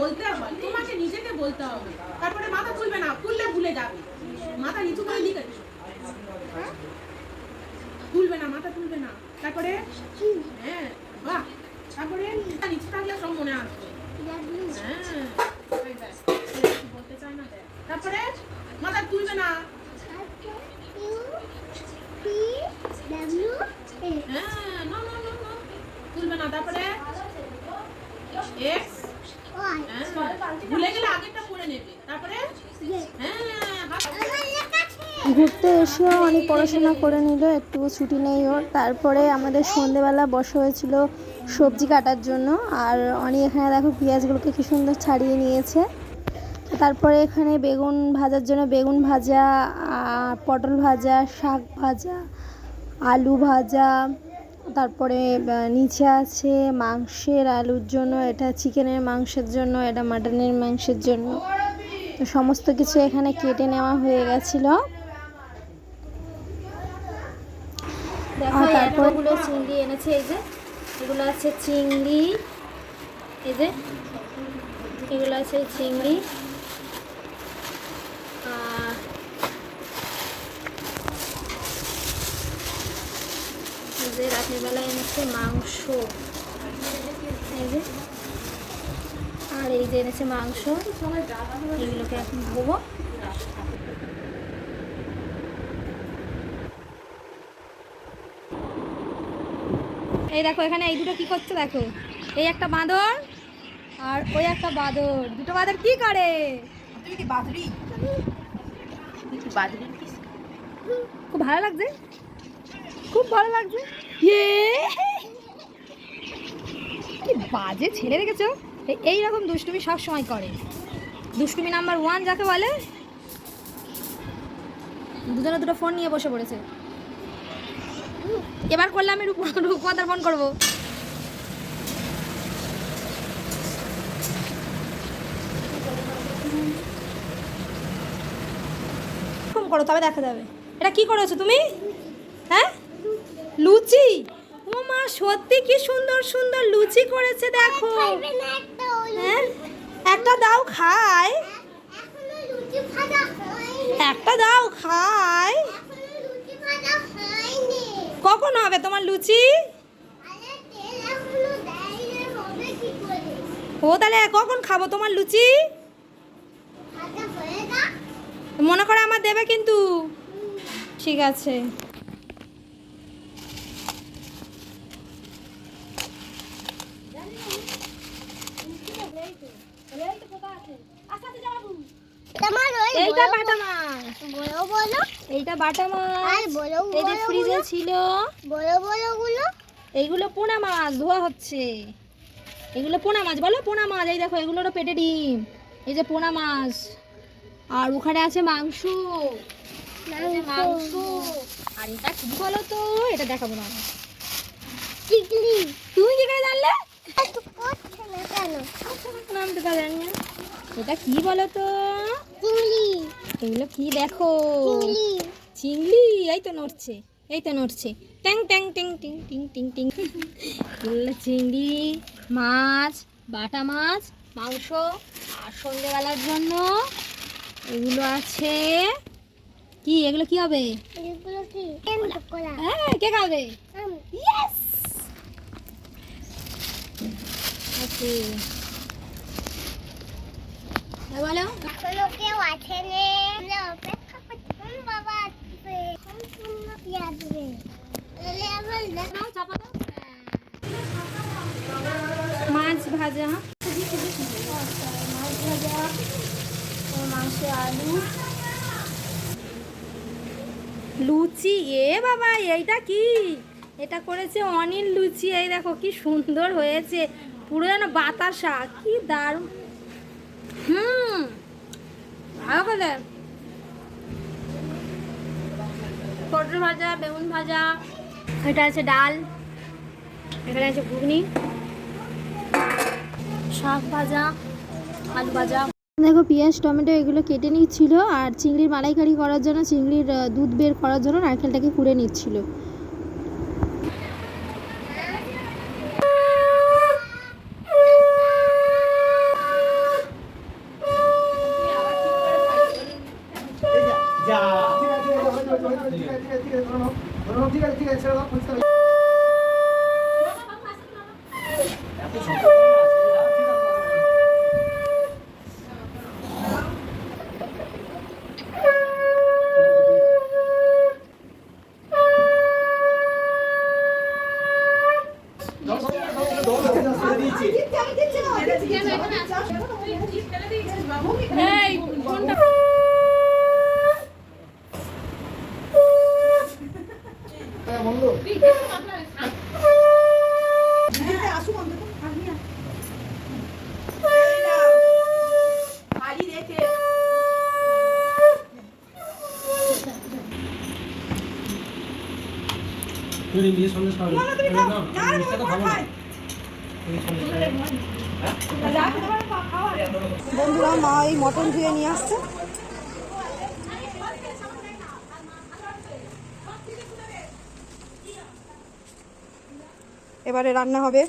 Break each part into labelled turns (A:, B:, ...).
A: বলতে হয়, তোমাকে নিজেকে বলতে হবে। তারপরে মাথা তুলবে না, তুললে ভুলে যাবে। মাথা নিচু করে লিখে তুলবে না, মাথা তুলবে না। তারপরে হ্যাঁ বাহ, তারপরে নিচু থাকলে সব মনে আসবে। হ্যাঁ বলতে চাই না। তারপরে মাথা তুলবে না। হ্যাঁ না না না না তুলবে না। তারপরে এক্স ভুলে গেলে আগেরটা পড়ে নেবে। তারপরে
B: ঘুরতে এসেও অনেক পড়াশোনা করে নিল, একটু ছুটি নেই ওর। তারপরে আমাদের সন্ধেবেলা বসা হয়েছিল সবজি কাটার জন্য, আর অনেক এখানে দেখো পেঁয়াজগুলোকে কি সুন্দর ছাড়িয়ে নিয়েছে। তারপরে এখানে বেগুন ভাজার জন্য বেগুন ভাজা, পটল ভাজা, শাক ভাজা, আলু ভাজা, তারপরে নিচে আছে মাংসের আলুর জন্য, এটা চিকেনের মাংসের জন্য, এটা মাটনের মাংসের জন্য। তো সমস্ত কিছু এখানে কেটে নেওয়া হয়ে গেছিলো। তারপর এগুলো চিংড়ি এনেছে, এই যে এগুলো আছে চিংড়ি, এই যে এগুলো আছে চিংড়ি। এই যে রাতের বেলা এনেছে মাংস, এই যে, আর এই যে এনেছে মাংস, এগুলোকে এখন ধোবো। এই দেখো এখানে এই দুটো কি করছে দেখো, এই একটা বাঁদর আর ওই একটা বাঁদর, দুটো বাঁদর কি করে? খুব ভালো লাগছে, খুব ভালো লাগছে। কি বাজে ছেলে রেখেছো, এইরকম দুষ্টুমি সব সময় করে। দুষ্টুমি নাম্বার 1 যাকে বলে। দুজনে দুটো ফোন নিয়ে বসে পড়েছে। এবার করলে আমি রূপমাতার ফোন করবো। ফোন করো তবে দেখা যাবে। এটা কি করেছো তুমি? হ্যাঁ লুচি, ও মা সত্যি কি সুন্দর সুন্দর লুচি করেছে দেখো। হ্যাঁ একটা দাও খাই, একটা দাও খাই। কখন হবে তোমার লুচি? ও তাহলে কখন খাবো তোমার লুচি? মনে করে আমার দেবে কিন্তু। ঠিক আছে। এইটা বাটা মাছ, এইটা বাটা মাছ, এই যে ফ্রিজে ছিল। এইগুলো পোনা মাছ ধোয়া হচ্ছে, এগুলো পোনা মাছ, বলো পোনা মাছ। এই দেখো এগুলোরও পেটে ডিম, এই যে পোনা মাছ। আর ওখানে আছে মাংস, মাংস। আর এটা কি বলো তো, এটা দেখাবো না। তুমি কি করে জানলে? নাম তো জানি না। এটা কি বলো তো? এগুলো কি দেখো, চিংড়ি। এই তো নড়ছে, এই তো নড়ছে, ট্যাং ট্যাং টিং টিং টিং টিং টিং। এগুলো চিংড়ি মাছ, বাটা মাছ, মাংস। আর সন্ধ্যেবেলার জন্য এগুলো আছে কি, এগুলো কি হবে? হ্যাঁ কে খাবে? Yes okay. বলো কেউ আছে মাছ ভাজা, মাছ ভাজা, মাংসে আলু, লুচি। এ বাবা এইটা কি, এটা করেছে অনিল লুচি। এই দেখো কি সুন্দর হয়েছে, পুরো যেন বাতাসা, কি দারুণ। ভালো করে পটল ভাজা, বেগুন ভাজা, এটা আছে ডাল, এখানে আছে ঘুগনি, শাক ভাজা, আলু ভাজা। দেখো পেঁয়াজ টমেটো এগুলো কেটে নিচ্ছিল, আর চিংড়ির মালাইকারি করার জন্য, চিংড়ির দুধ বের করার জন্য নারকেলটাকে কুড়ে নিচ্ছিল।
A: এই ফোনটা
B: বন্ধুরা মা এই মটন ধুয়ে নিয়ে আসছে। এবারে রান্না হবে।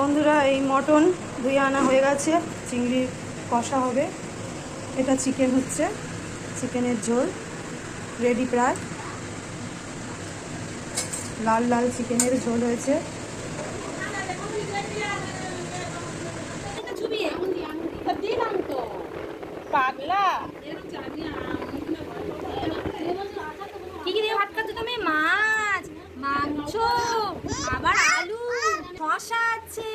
B: বন্ধুরা এই মটন ধুয়ে আনা হয়ে গেছে, চিংড়ির কষা হবে। এটা চিকেন হচ্ছে, চিকেনের ঝোল রেডি প্রায়। লাল লাল চিকেনের ঝোল হয়েছে।
A: পাগলা
B: কি কি দিয়ে ভাত খাচ্ছ তুমি? মাছ, মাংস, আবার আলু, শসা আছে,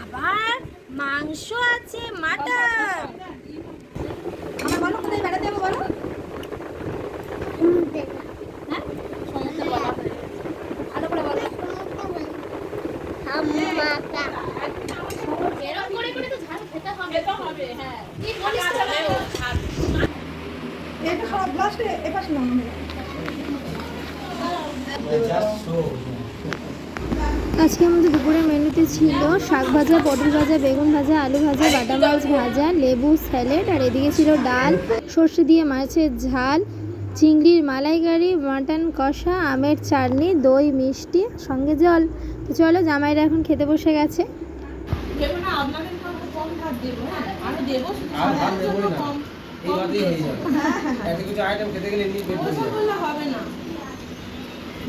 B: আবার মাংস আছে, মাটন। আমার বলো কোথায় বেড়াতে যাবো বলো? হ্যাঁ ভালো করে বলো। এরকম করে করে তো ঝাল খেতে হবে।
A: খেতে হবে, হ্যাঁ।
B: কি বলিস তো? এটা সব লাস্টে এপাশ না আজকে আমাদের দুপুরের মেনুতে ছিল শাক ভাজা, পটল ভাজা, বেগুন ভাজা, আলু ভাজা, বাটা মাছ ভাজা, লেবু, স্যালাড, আর এদিকে ছিল ডাল, সর্ষে দিয়ে মাছের ঝাল, চিংড়ির মালাইকারি, মাটন কষা, আমের চাটনি, দই, মিষ্টি, সঙ্গে জল। তো চলো, জামাইরা এখন খেতে বসে গেছে।
A: দেবো না, আপনাদের তো কম ভাত দেবো, হ্যাঁ আরো দেবো,
C: আর ভাত দেবই না।
A: কম
C: এই ভাতেই হয়ে যাবে। এত কিছু আইটেম খেতে গেলে এমনি পেট ভরে
A: ওসব
C: যাবে।
A: বললে হবে না,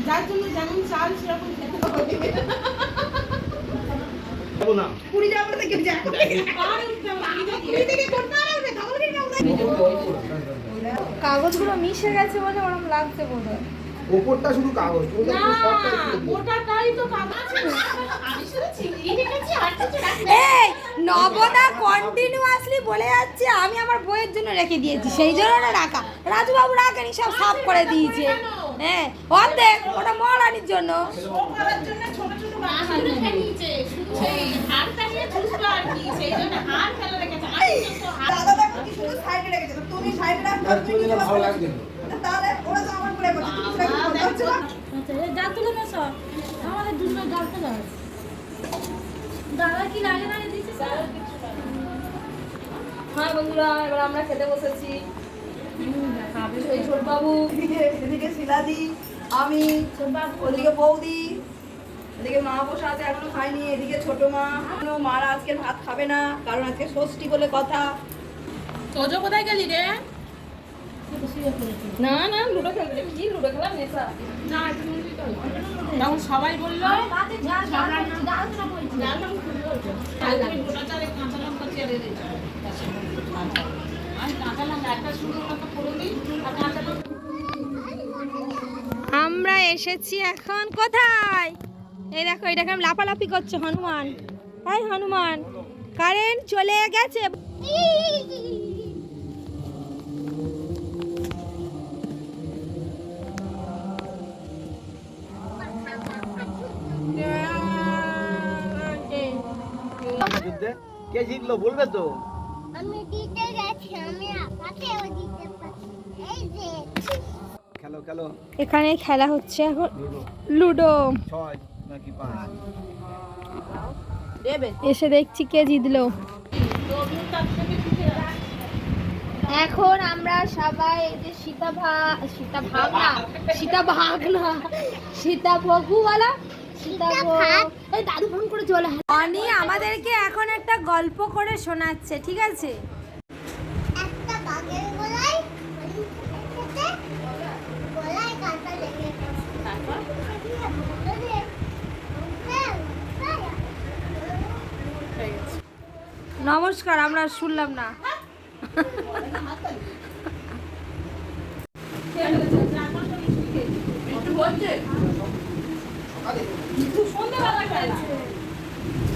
A: যার জন্য যেমন চাল সেরকম খেতে হবে।
C: যাবো না।
B: পুরি যাবো থেকে যা
A: আর উঠতে হবে, পুরী থেকে করতে হবে, খাবার খেতে হবে।
B: কাগজগুলো মিশে গেছে বলে ওরকম লাগছে বোধহয়।
C: ওপরটা শুধু কাগজ, ওটা
A: না,
C: পুরো সবটা একটু দিয়ে।
A: গোটাটাই তো কাগজ। আমি শুধু চিংড়ি রেখেছি, আর কিছু রাখিনি।
B: এই নবদা কন্টিনিউয়াসলি বলে যাচ্ছে আমি আমার বইয়ের জন্য রেখে দিয়েছি, সেই জন্য না রাখা। রাজু বাবু রাখেনি, সব সাফ করে দিয়েছে। হ্যাঁ অর্ধেক ওটা মহারানির জন্য।
A: ও করার জন্য ছোট ছোট বাচ্চাগুলো খেয়ে নিয়েছে, শুধু সেই হাড়টা নিয়ে ঝুলছিল আর কি, সেই জন্য হাড় ফেলে রেখেছে। আর কিছু হাড়
D: দাদা দেখো কি শুধু সাইডে রেখেছে, তো তুমি সাইডে রাখতে
C: আর তুই না ভালো লাগবে না।
D: তাহলে ওরা তো আমার করে বলছে তুমি সাইডে করতে হচ্ছে না।
E: আচ্ছা এই যা তুলে না সব আমাদের দুজনের গল্প দাও দাদা কি লাগে না দিচ্ছিস
B: হ্যাঁ বন্ধুরা, এবার আমরা খেতে বসেছি। এই ছোট বাবু,
D: এদিকে শিলাদি, আমি, ওদিকে বৌদি, এদিকে মা বসে আছে এখনো খায়নি, এদিকে ছোট মা। এখনো মারা আজকে ভাত খাবে না, কারণ আজকে ষষ্ঠী বলে কথা।
A: তোজো কোথায় গেলি রে?
B: না না লুডো খেলতে, কি লুডো খেলা নেশা।
A: না, একটু নুনই তো। তখন সবাই বললো
E: রাতে ঝাল ঝাল রান্না ডাল না বলছি
A: ডাল মাংস খুবই হয়েছে। আর তুমি গোটা চারে কাঁচা লঙ্কা চেড়ে দিয়েছো। আর কাঁচা লঙ্কা একটা শুকনো লঙ্কা ফোড়ন দিই, আর কাঁচা লঙ্কা।
B: আমরা এসেছি এখন কোথায়? এই দেখো, এটা কেমন লাফালাফি করছে হনুমান। এই হনুমান, কারেন্ট চলে গেছে।
C: যুদ্ধে কে জিতলো বলবে তো?
F: আমি দিতে গেছি, আমি আপাকেও দিতে পারি। এই যে
C: খেলো খেলো।
B: এখানে খেলা হচ্ছে এখন লুডো।
C: 6 নাকি 5?
B: এসে দেখছি কে জিতলো। এখন আমরা সবাই এই যে সীতাভোগওয়ালা এই দাদু ফোন করে চলে অনি আমাদেরকে এখন একটা গল্প করে শোনাচ্ছে, ঠিক আছে?
F: একটা বাঘের গলায় গলায় কাঁটা লেগে গেছে। তারপর
B: নমস্কার, আমরা শুনলাম না।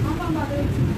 A: আমার বাবা